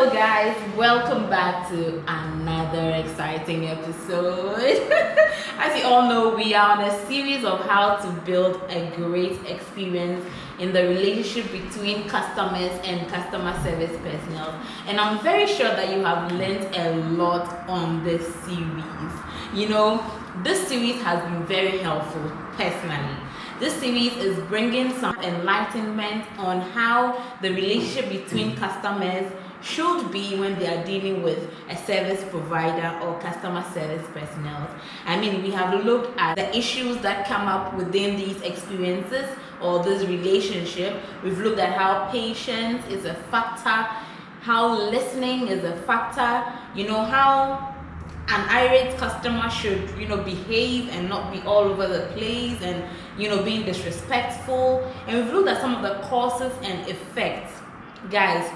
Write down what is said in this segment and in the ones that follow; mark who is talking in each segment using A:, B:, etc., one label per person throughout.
A: Hello guys, welcome back to another exciting episode. As you all know, we are on a series of how to build a great experience in the relationship between customers and customer service personnel. And I'm very sure that you have learned a lot on this series. You know, this series has been very helpful personally. This series is bringing some enlightenment on how the relationship between customers should be when they are dealing with a service provider or customer service personnel. I mean, we have looked at the issues that come up within these experiences or this relationship. We've looked at how patience is a factor, how listening is a factor, how an irate customer should, behave and not be all over the place and, being disrespectful. And we've looked at some of the causes and effects. Guys,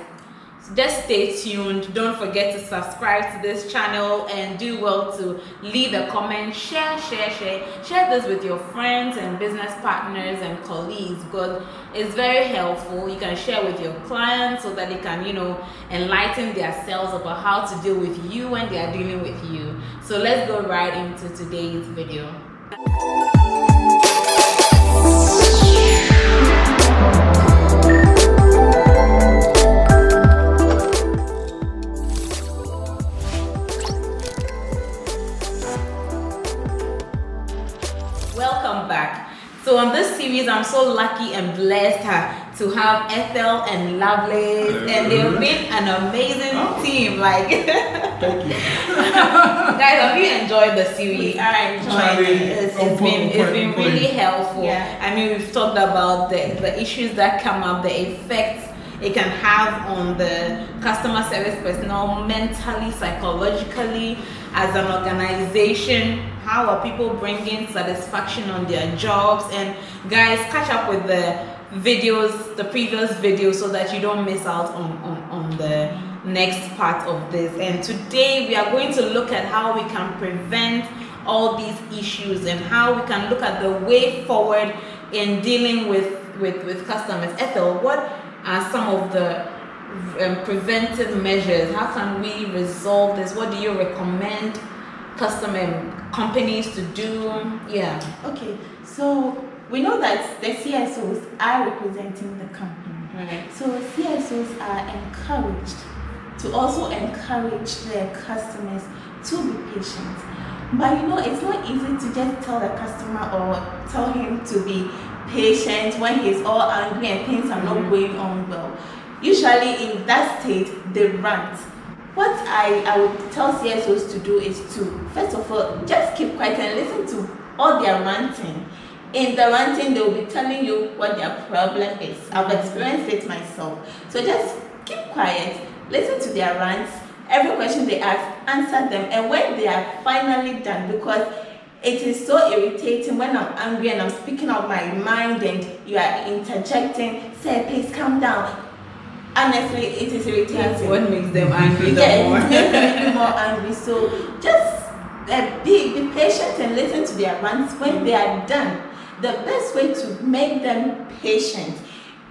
A: just stay tuned. Don't forget to subscribe to this channel and do well to leave a comment, share this with your friends and business partners and colleagues, because it's very helpful. You can share with your clients so that they can, enlighten themselves about how to deal with you when they are dealing with you. So let's go right into today's video. Welcome back. So on this series, I'm so lucky and blessed to have Ethel and Lovelace, and they've been an amazing team. Like,
B: thank you,
A: guys. Have you enjoyed the series? I enjoyed it. It's been really helpful. Yeah. I mean, we've talked about the issues that come up, the effects it can have on the customer service personnel mentally, psychologically, as an organization. How are people bringing satisfaction on their jobs? And guys, catch up with the videos, the previous videos, so that you don't miss out on the next part of this. And today we are going to look at how we can prevent all these issues and how we can look at the way forward in dealing with customers. Ethel, what are some of the preventive measures? How can we resolve this? What do you recommend companies to do? Yeah.
C: Okay, so we know that the CSOs are representing the company.
A: Right.
C: So CSOs are encouraged to also encourage their customers to be patient. But it's not easy to just tell the customer or tell him to be patient when he's all angry and things are not going on well. Usually in that state, they rant. What I would tell CSOs to do is to, first of all, just keep quiet and listen to all their ranting. In the ranting, they will be telling you what their problem is. I've experienced it myself. So just keep quiet, listen to their rants, every question they ask, answer them. And when they are finally done, because it is so irritating when I'm angry and I'm speaking out my mind and you are interjecting, say, please calm down. Honestly, it is irritating.
A: That's what makes them angry
C: It makes them more angry. So just be patient and listen to their rants. When they are done, the best way to make them patient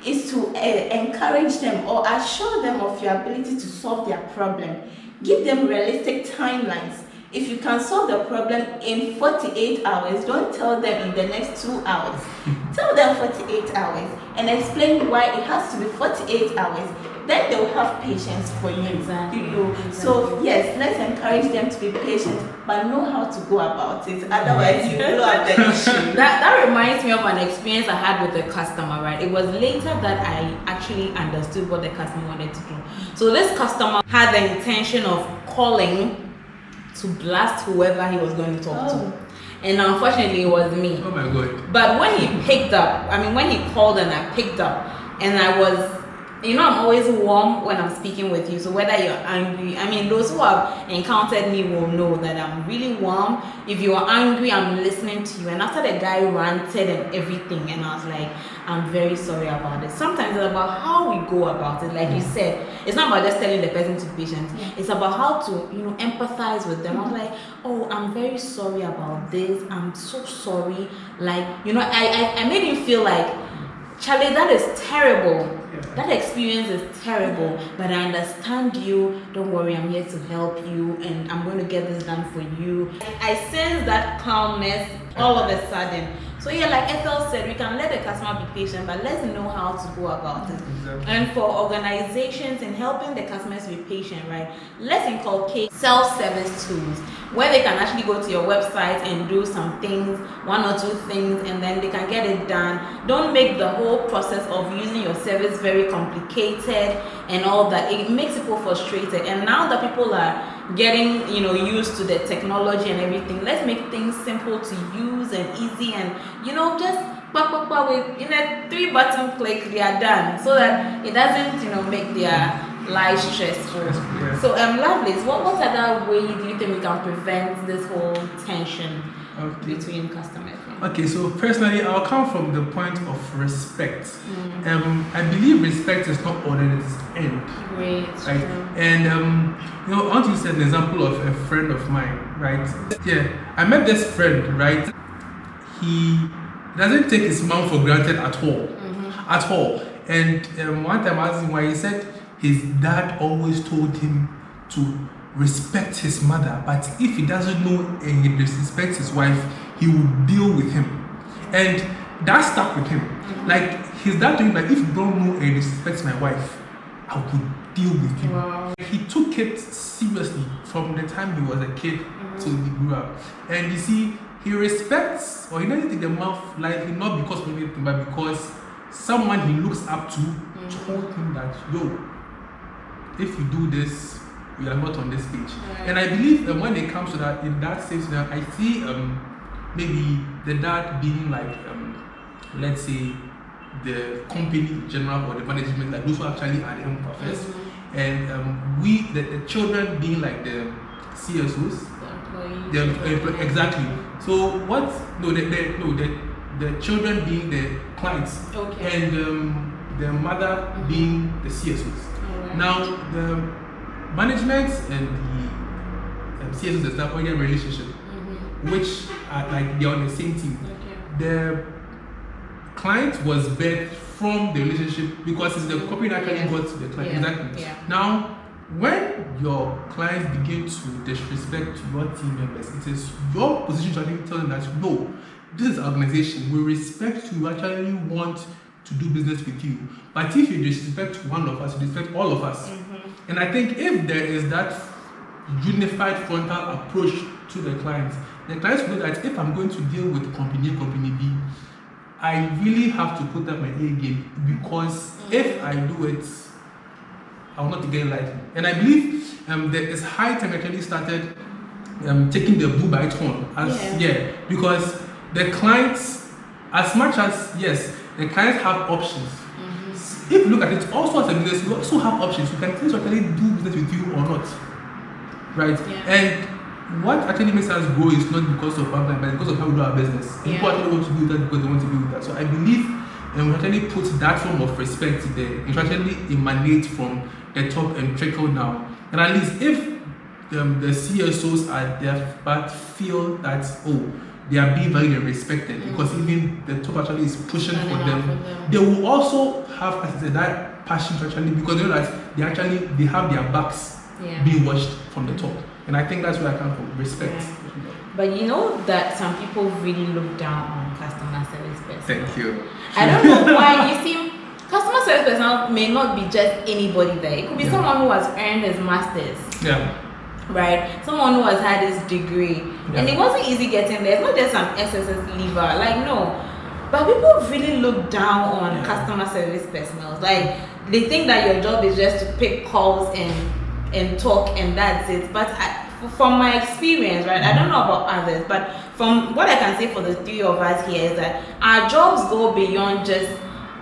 C: is to encourage them or assure them of your ability to solve their problem. Give them realistic timelines. If you can solve the problem in 48 hours, don't tell them in the next 2 hours. Tell them 48 hours and explain why it has to be 48 hours. Then they'll have patience for you.
A: Exactly.
C: So yes, let's encourage them to be patient, but know how to go about it. Otherwise, you blow up the issue.
A: That reminds me of an experience I had with a customer, right? It was later that I actually understood what the customer wanted to do. So this customer had the intention of calling to blast whoever he was going to talk to. And unfortunately, it was me.
B: Oh my God.
A: But when he when he called and I picked up, and I was, I'm always warm when I'm speaking with you. So whether you're angry, those who have encountered me will know that I'm really warm. If you are angry, I'm listening to you. And after the guy ranted and everything, and I was like, I'm very sorry about it. Sometimes it's about how we go about it. Like you said, it's not about just telling the person to be patient. Yeah. It's about how to, empathize with them. I was like, oh, I'm very sorry about this. I'm so sorry. Like, I made him feel like Charlie, that is terrible.
B: Yeah.
A: That experience is terrible, but I understand you. Don't worry, I'm here to help you, and I'm going to get this done for you. I sense that calmness all of a sudden. So yeah, like Ethel said, we can let the customer be patient, but let's know how to go about it.
B: Exactly.
A: And for organizations in helping the customers be patient, right? Let's inculcate self-service tools where they can actually go to your website and do some things, 1 or 2 things, and then they can get it done. Don't make the whole process of using your service very complicated and all that. It makes people frustrated. And now that people are getting used to the technology and everything, let's make things simple to use and easy, and just with 3-button click, they are done, so that it doesn't make their life stressful.
B: Yeah.
A: So Lovelace, what other way do you think we can prevent this whole tension between customers?
B: Okay, so personally, I'll come from the point of respect. I believe respect is not ordered, it's end.
A: Great.
B: Right? And I want to use an example of a friend of mine, right? Yeah, I met this friend, right? He doesn't take his mom for granted at all. At all. And one time I asked him why, he said his dad always told him to respect his mother, but if he doesn't know and he disrespects his wife, he would deal with him. And that stuck with him. Like his dad told him, like, if you don't know and disrespect my wife, I would deal with you.
A: Wow.
B: He took it seriously from the time he was a kid till he grew up. And you see, he respects, or he doesn't take the mouth lightly, not because of anything, but because someone he looks up to told him that, yo, if you do this, we are not on this page.
A: Right.
B: And I believe when it comes to that, in that stage, I see maybe the dad being like, let's say, the company in general or the management, like those who actually are the employees, and the children being like the CSOs, exactly. So what? No, the children being the clients, and the mother being the CSOs.
A: Right.
B: Now the management and the CSOs and staff are in a relationship, which are like they're on the same team. The client was birthed from the relationship because it's the company that actually got to the client. Exactly.
A: Yeah.
B: Now, when your clients begin to disrespect your team members, it is your position to actually tell them that no, this is an organization, we respect you, we actually want to do business with you. But if you disrespect one of us, you disrespect all of us. And I think if there is that unified frontal approach to the clients know that if I'm going to deal with company A, company B, I really have to put up my A game, because if I do it, I will not get lightly. And I believe there is high time actually started taking the bull by its horn. Because the clients, as much as, yes, the clients have options. If you look at it also as a business, you also have options. You can actually do business with you or not. Right?
A: Yeah.
B: And what actually makes us grow is not because of our plan, but because of how we do our business. People actually want to do that because they want to do that. So I believe we actually put that form of respect there. It actually emanates from the top and trickle down. And at least if the CSOs are there but feel that, they are being valued and respected, because even the top actually is pushing for them, they will also have, as I said, that passion to actually, because they know that they have their backs being watched from the top. And I think that's where I come from, respect.
A: Yeah. But you know that some people really look down on customer service personnel.
B: Thank you.
A: I don't know why. You see, customer service personnel may not be just anybody there. It could be someone who has earned his master's.
B: Yeah.
A: Right? Someone who has had his degree.
B: Yeah.
A: And it wasn't easy getting there. It's not just an SSS leaver. Like, no. But people really look down on customer service personnel. Like, they think that your job is just to pick calls and talk, and that's it. But from my experience, right, I don't know about others, but from what I can say for the 3 of us here is that our jobs go beyond just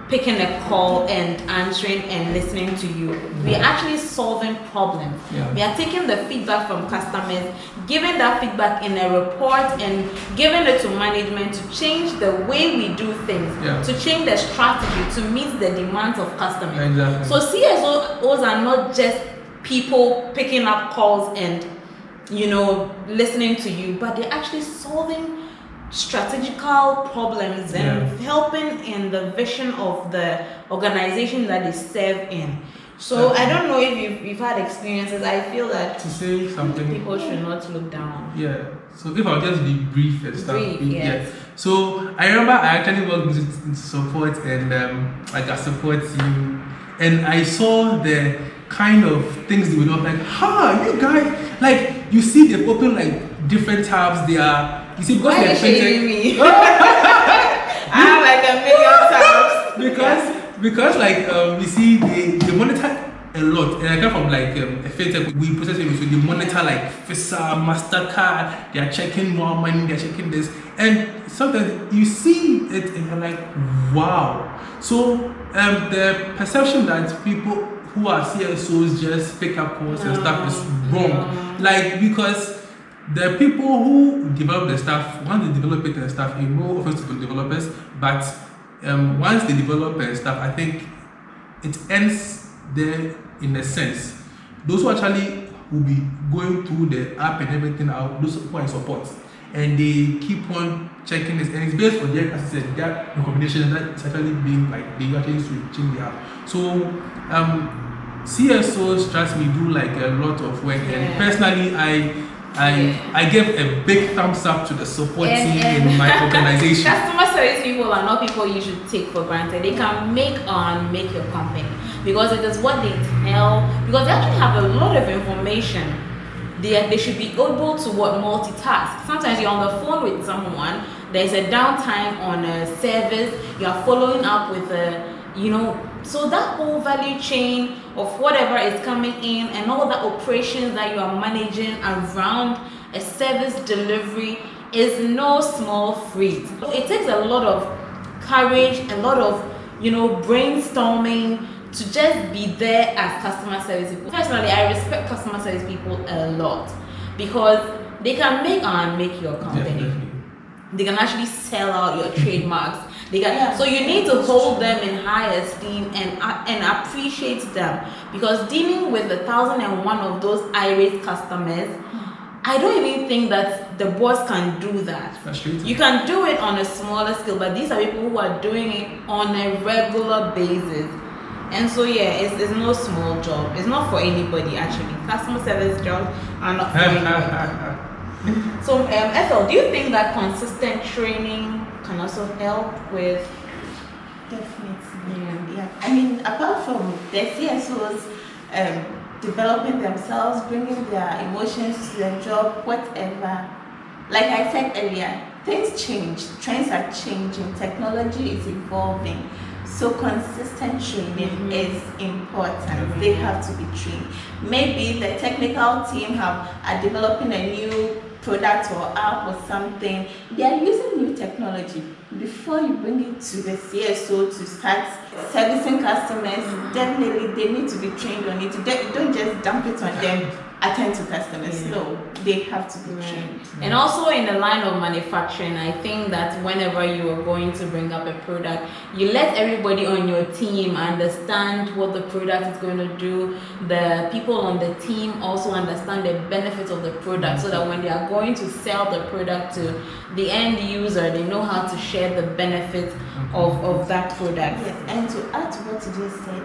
A: picking a call and answering and listening to you. We are actually solving problems. We are taking the feedback from customers, giving that feedback in a report and giving it to management to change the way we do things, to change the strategy to meet the demands of customers.
B: Exactly.
A: So CSOs are not just people picking up calls and listening to you, but they're actually solving strategical problems and helping in the vision of the organization that they serve in. So I don't know if you've had experiences. I feel that
B: to say something,
A: people should not look down.
B: Yeah. So if I'll just be brief and stuff.
A: Yes.
B: So I remember I actually worked in support and like a support team, and I saw the kind of things they would do. Like, you guys, like you see they've opened like different tabs. They are, you see, because they're
A: shaming me? I have like a million tabs.
B: Because like you see they monitor a lot, and I come from like a fintech, we process payments, so they monitor like Visa, MasterCard, they are checking more money, they are checking this, and sometimes you see it and you're like, wow. So the perception that people who are CSOs just pick up calls and stuff is wrong. Like, because the people who develop the stuff, once they develop it and stuff, it more offers to the developers, but once they develop and stuff, I think it ends there in a sense. Those who actually will be going through the app and everything out, those who are in support, and they keep on checking this, and it's based on their, as I said, their recommendation that it's actually being like they actually switching the app. So CSOs, trust me, do like a lot of work, and personally I give a big thumbs up to the support team in my organization.
A: Customer service people are not people you should take for granted. They can make your company, because it is what they tell, because they actually have a lot of information. They should be able to multitask. Sometimes you're on the phone with someone, there's a downtime on a service, you're following up with so that whole value chain of whatever is coming in and all the operations that you are managing around a service delivery is no small feat. It takes a lot of courage, a lot of brainstorming to just be there as customer service people. Personally, I respect customer service people a lot, because they can make your company.
B: Definitely.
A: They can actually sell out your trademarks. So you need to hold them in high esteem and appreciate them, because dealing with 1,001 of those irate customers, I don't even think that the boss can do that. You can do it on a smaller scale, but these are people who are doing it on a regular basis. And so it's no small job. It's not for anybody actually. Customer service jobs are not for anybody. So Ethel, do you think that consistent training can also help with?
C: Definitely. Yeah. I mean, apart from the CSOs developing themselves, bringing their emotions to their job, whatever, like I said earlier, things change, trends are changing, technology is evolving. So consistent training is important. They have to be trained. Maybe the technical team are developing a new product or app or something. They are using new technology. Before you bring it to the CSO to start servicing customers, definitely they need to be trained on it. Don't just dump it on them, attend to customers. No, they have to be trained.
A: And also in the line of manufacturing, I think that whenever you are going to bring up a product, you let everybody on your team understand what the product is going to do. The people on the team also understand the benefits of the product, so that when they are going to sell the product to the end user, they know how to share the benefits of that product.
C: Yes, and to add to what you just said,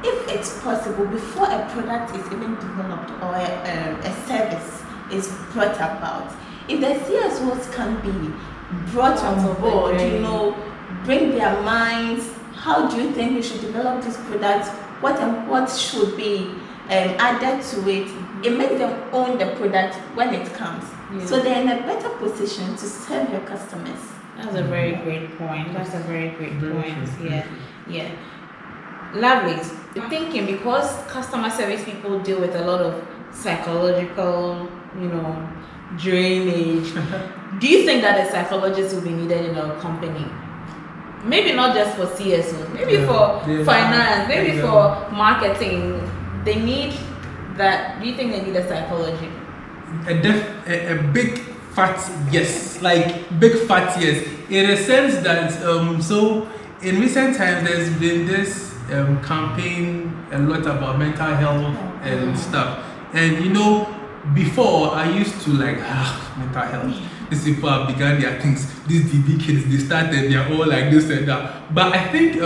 C: if it's possible, before a product is even developed or a service is brought about, if the CSOs can be brought on board, bring their minds, how do you think we should develop this product, what should be added to it, it makes them own the product when it comes. So they're in a better position to serve your customers.
A: That's a very great point. Yeah. Lovely. I'm thinking, because customer service people deal with a lot of psychological, drainage. Do you think that a psychologist will be needed in our company? Maybe not just for CSO, maybe for finance, maybe for marketing. They need that. Do you think they need a psychology?
B: A big fat yes, like big fat yes. In a sense that so in recent times there's been this campaign a lot about mental health and stuff, and before I used to like mental health. These people have begun their things. These DB kids, they started, they're all like this and that. But I think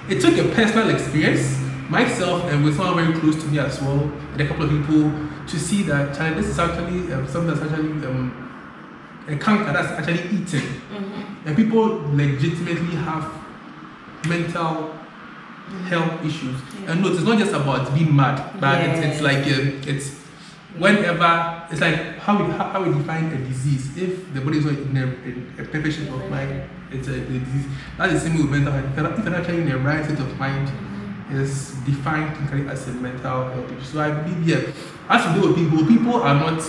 B: it took a personal experience, myself and with someone very close to me as well, and a couple of people, to see that this is actually something that's actually a cancer that's actually eaten, and people legitimately have mental health issues. And no, it's not just about being mad, but it's like it's whenever it's like how we define a disease. If the body is not in a perfect state of mind, it's a disease. That's the same with mental health. If you're actually in the right state of mind, is defined clinically as a mental health issue. So I believe as you deal with people are not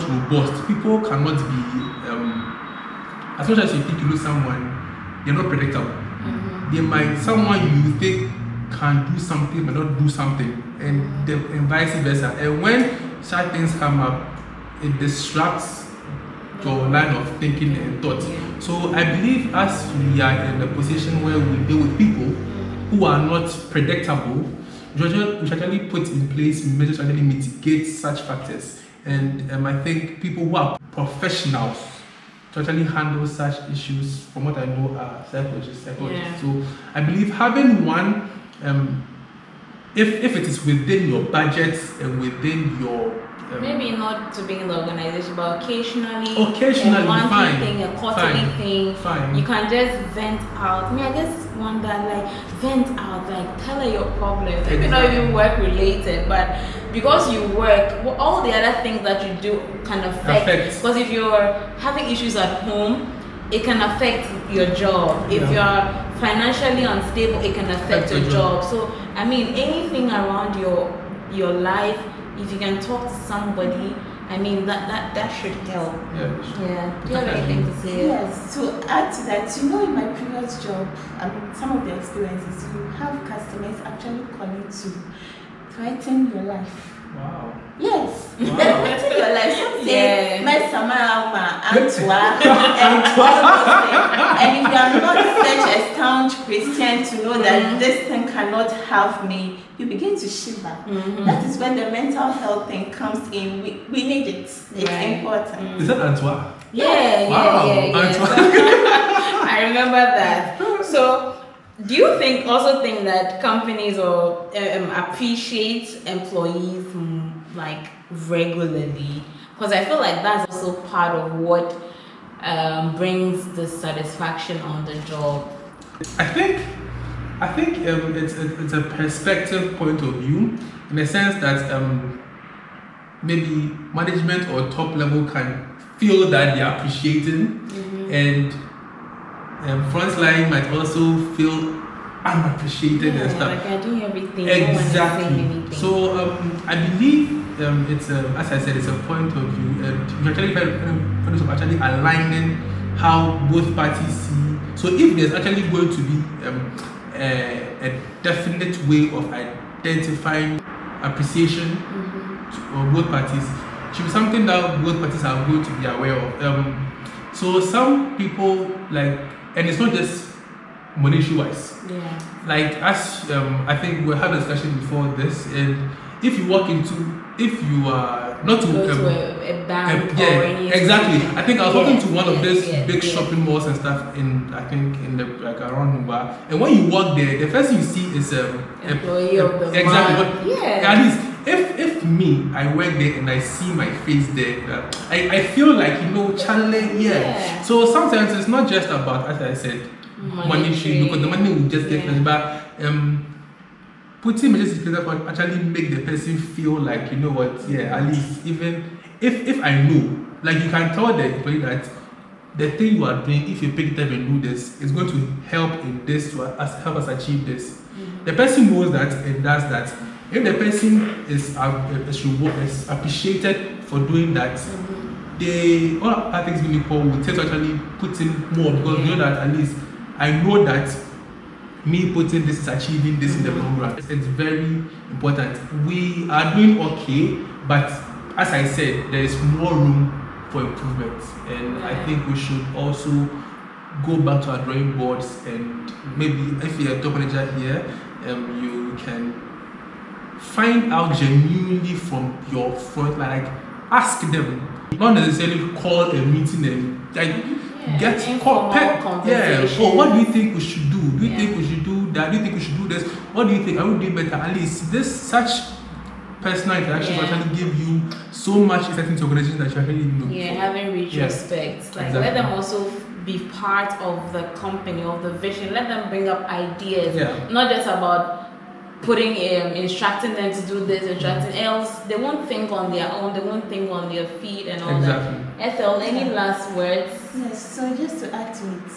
B: robust. People cannot be as much as you think you know someone, they're not predictable. They might someone you think can do something but not do something, and vice versa. And when such things come up, it disrupts your line of thinking and thought. So I believe as we are in a position where we deal with people who are not predictable, we should actually put in place measures to actually mitigate such factors. And I think people who are professionals to actually handle such issues, from what I know, are psychologists. So I believe having one, if it is within your budget and within your
A: maybe not to be in the organization, but occasionally
B: a monthly
A: fine, thing, a quarterly thing,
B: fine.
A: You can just vent out. I just wonder, like, vent out, like, tell her your problems. Maybe not even work related, but because you work, all the other things that you do can affect. Because if you're having issues at home, it can affect your job. If you're financially unstable, it can affect your job. So I mean, anything around your life, if you can talk to somebody, I mean that should help. Yeah. Do you have anything to say?
C: Yes. To add to that, in my previous job, I mean, some of the experiences, you have customers actually calling to threaten your life.
B: Wow.
C: Yes.
B: Wow.
C: Threaten your life. Some say, "My Sama, Antoine," and all those things. And if you are not such a staunch Christian to know that this thing cannot have me, you begin to shiver. That is when the mental health thing comes in. We need it. It's important.
B: Is that Antoine?
A: Yeah. I remember that. So, do you think that companies or appreciate employees like regularly? Because I feel like that's also part of what brings the satisfaction on the job.
B: I think it's a perspective point of view, in the sense that maybe management or top level can feel that they are appreciating, and frontline might also feel unappreciated and stuff.
A: Like I do everything.
B: Exactly. So I believe it's as I said, it's a point of view, and you actually find of actually aligning how both parties see. So if there's actually going to be a definite way of identifying appreciation of both parties, it should be something that both parties are going to be aware of. So some people like, and it's not just monetary wise.
A: Yeah.
B: Like as I think we had a discussion before this, and if you are not to
A: a bank or any
B: exactly. I think I was walking to one of these big shopping malls and stuff in the like around Nuba, and when you walk there, the first thing you see is
A: employee of the
B: exactly.
A: But
B: at least if me, I work there and I see my face there, I feel like Charlie. So sometimes it's not just about, as I said, monetary, because the money will just get finished, but putting measures together can actually make the person feel like, at least even if I know, like you can tell the employee that the thing you are doing, if you pick it up and do this, is going to help in this to help us achieve this. The person knows that and does that. If the person is appreciated for doing that, they all other things being equal will tend to actually put in more, because you know that at least I know that me putting this is achieving this in the long run. It's very important. We are doing okay, but as I said, there is more room for improvement, and I think we should also go back to our drawing boards, and maybe if you're a top manager here, you can find out genuinely from your front line. Like, ask them. Not necessarily call a meeting and like get
A: conversation.
B: what do you think we should do? Do you think we should do that? Do you think we should do this? What do you think? I would do better. At least this such personal interactions will actually give you so much insight into organization that you actually didn't know.
A: Yeah, having retrospect. Like let them also be part of the company, of the vision. Let them bring up ideas. Not just about putting instructing them to do this, instructing else they won't think on their own, they won't think on their feet and all that. Ethel, any last words?
C: Yes, so just to add to it,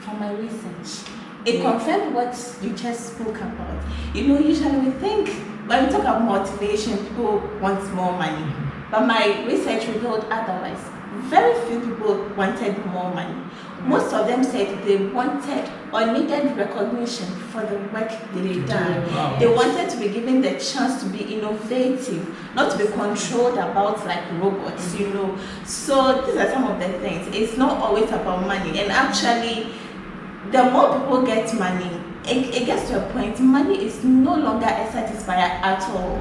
C: from my research, it confirmed what you just spoke about. You know, usually we think when we talk about motivation, people want more money, but my research revealed otherwise. Very few people wanted more money. Most of them said they wanted or needed recognition for the work they've done.
B: Wow.
C: They wanted to be given the chance to be innovative, not to be controlled about like robots, you know. So these are some of the things. It's not always about money. And actually, the more people get money, it gets to a point, money is no longer a satisfier at all.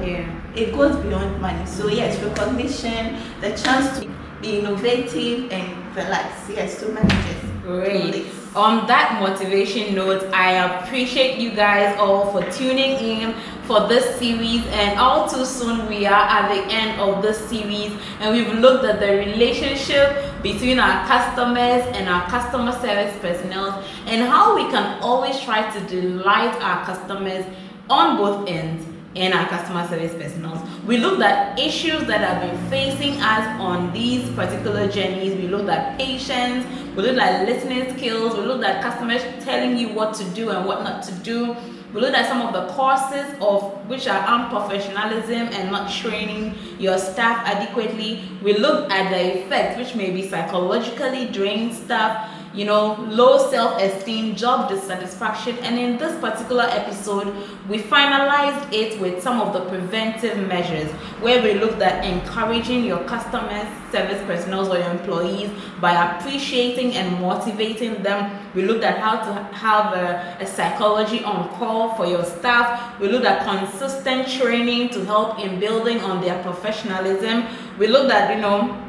C: It goes beyond money. So yes, recognition, the chance to be innovative and the likes. Yes, to managers.
A: Great. On that motivation note, I appreciate you guys all for tuning in for this series, and all too soon we are at the end of this series, and we've looked at the relationship between our customers and our customer service personnel, and how we can always try to delight our customers on both ends and our customer service personnel. We looked at issues that have been facing us on these particular journeys. We looked at patience, we looked at listening skills, we looked at customers telling you what to do and what not to do. We looked at some of the causes of which are unprofessionalism and not training your staff adequately. We looked at the effects, which may be psychologically draining staff, you know, low self-esteem, job dissatisfaction, and in this particular episode, we finalized it with some of the preventive measures, where we looked at encouraging your customer service personnel or your employees by appreciating and motivating them. We looked at how to have a psychology on call for your staff. We looked at consistent training to help in building on their professionalism. We looked at, you know,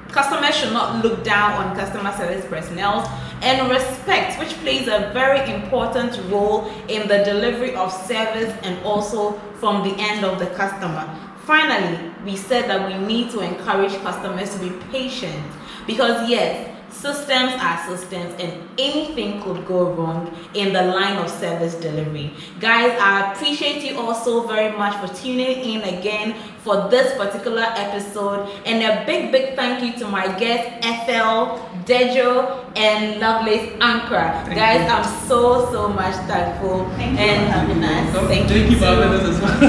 A: customers should not look down on customer service personnel, and respect, which plays a very important role in the delivery of service and also from the end of the customer. Finally, we said that we need to encourage customers to be patient, because yes, systems are systems and anything could go wrong in the line of service delivery. Guys, I appreciate you all so very much for tuning in again for this particular episode, and a big thank you to my guests Ethel, Dejo, and Lovelace Ankara. Guys, I'm so much thankful.
C: Thank you for having us.
B: Thank you for having us as well.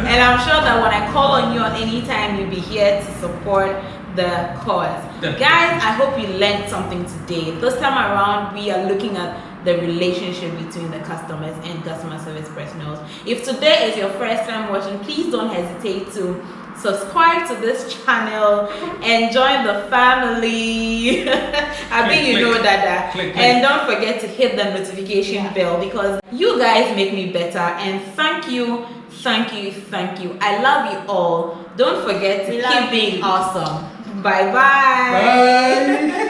A: And I'm sure that when I call on you at any time, you'll be here to support the cause. Guys, I hope you learned something today. This time around, we are looking at the relationship between the customers and customer service personnel. If today is your first time watching, please don't hesitate to subscribe to this channel and join the family. I think you know that.
B: Click.
A: And don't forget to hit the notification bell, because you guys make me better. And thank you. I love you all. Don't forget to keep being awesome. Bye.
B: Bye.